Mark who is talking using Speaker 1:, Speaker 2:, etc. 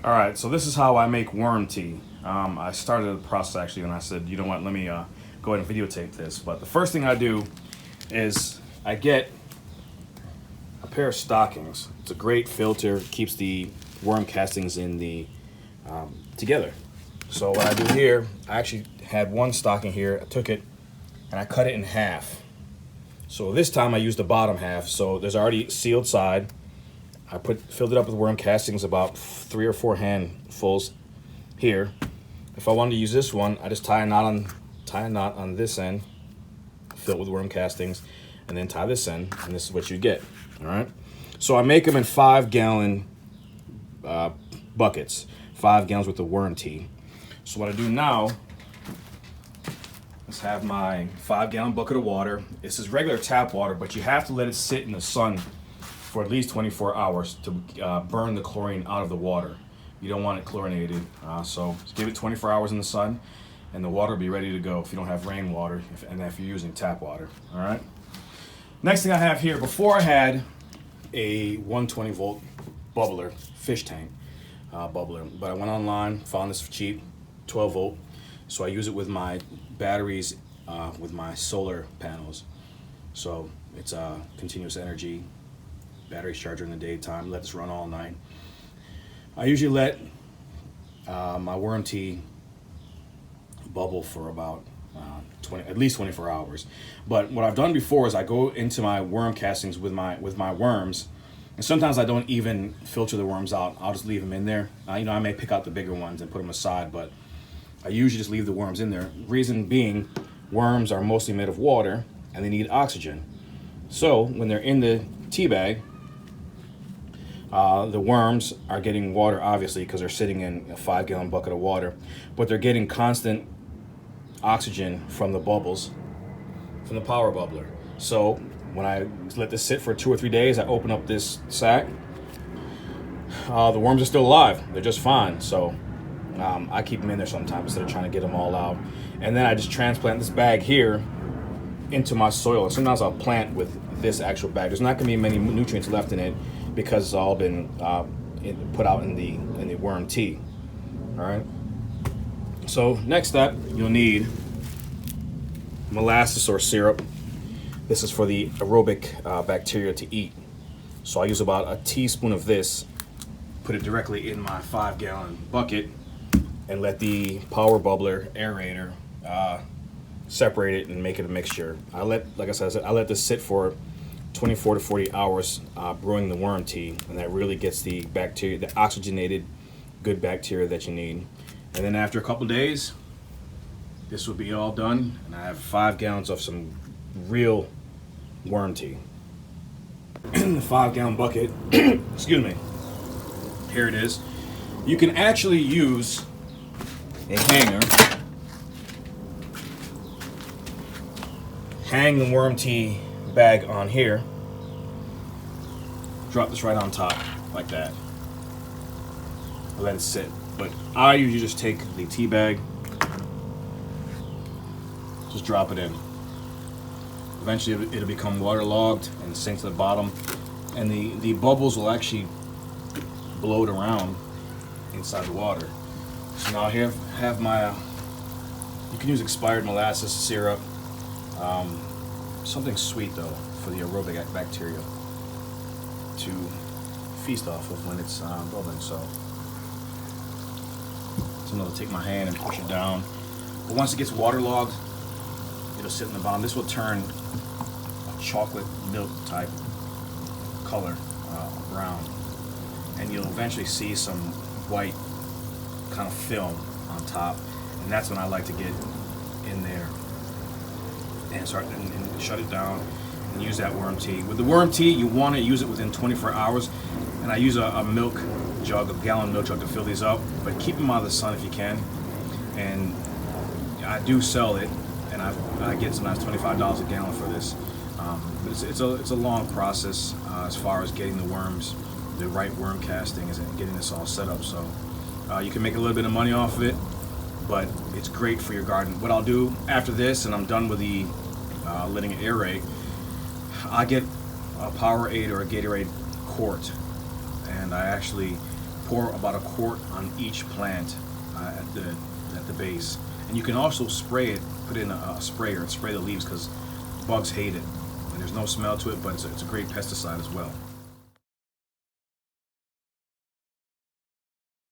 Speaker 1: All right, so this is how I make worm tea. I started the process actually, and I said, you know what, let me go ahead and videotape this. But the first thing I do is I get a pair of stockings. It's a great filter, keeps the worm castings in the together. So what I do here, I actually had one stocking here. I took it and I cut it in half. So this time I used the bottom half. So there's already sealed side. I filled it up with worm castings, about 3 or 4 handfuls here. If I wanted to use this one, I just tie a knot on this end, fill it with worm castings, and then tie this end, and this is what you get. All right. So I make them in 5-gallon buckets, 5 gallons worth of worm tea. So what I do now is have my 5-gallon bucket of water. This is regular tap water, but you have to let it sit in the sun for at least 24 hours to burn the chlorine out of the water. You don't want it chlorinated, so just give it 24 hours in the sun, and the water will be ready to go if you don't have rainwater, and if you're using tap water. All right. Next thing I have here, before I had a 120 volt bubbler, fish tank bubbler, but I went online, found this for cheap, 12 volt. So I use it with my batteries, with my solar panels. So it's a continuous energy battery charger in the daytime. Let this run all night. I usually let my worm tea bubble for about at least 24 hours. But what I've done before is I go into my worm castings with my worms, and sometimes I don't even filter the worms out. I'll just leave them in there. I may pick out the bigger ones and put them aside, but I usually just leave the worms in there. Reason being, worms are mostly made of water and they need oxygen. So when they're in the tea bag, the worms are getting water, obviously, because they're sitting in a 5-gallon bucket of water, but they're getting constant oxygen from the bubbles, from the power bubbler. So when I let this sit for 2 or 3 days, I open up this sack. The worms are still alive. They're just fine. So I keep them in there sometimes instead of trying to get them all out. And then I just transplant this bag here into my soil. And sometimes I'll plant with this actual bag. There's not going to be many nutrients left in it because it's all been put out in the worm tea. All right. So next up, you'll need molasses or syrup. This is for the aerobic bacteria to eat. So I use about a teaspoon of this, put it directly in my 5-gallon bucket, and let the power bubbler aerator separate it and make it a mixture. Like I said, I let this sit for 24 to 40 hours brewing the worm tea, and that really gets the bacteria, the oxygenated good bacteria that you need. And then after a couple days, this will be all done, and I have 5 gallons of some real worm tea. In the 5-gallon bucket, excuse me, here it is. You can actually use a hanger, hang the worm tea bag on here, drop this right on top like that, let it sit. But I usually just take the tea bag, just drop it in. Eventually it'll become waterlogged and sink to the bottom, and the bubbles will actually bloat around inside the water. So now here I have my, you can use expired molasses syrup, something sweet though for the aerobic bacteria to feast off of when it's bubbling. So I'm gonna take my hand and push it down. But once it gets waterlogged, it'll sit in the bottom. This will turn a chocolate milk type color, brown, and you'll eventually see some white kind of film on top, and that's when I like to get in there and start and shut it down and use that worm tea. With the worm tea, you want to use it within 24 hours, and I use a milk jug, a gallon milk jug to fill these up, but keep them out of the sun if you can. And I do sell it, and I get sometimes $25 a gallon for this. But it's a long process as far as getting the right worm castings and getting this all set up. So you can make a little bit of money off of it, but it's great for your garden. What I'll do after this, and I'm done with the letting it aerate, I get a Powerade or a Gatorade quart, and I actually pour about a quart on each plant at the base. And you can also spray it, put it in a sprayer and spray the leaves, because bugs hate it. And there's no smell to it, but it's a great pesticide as well.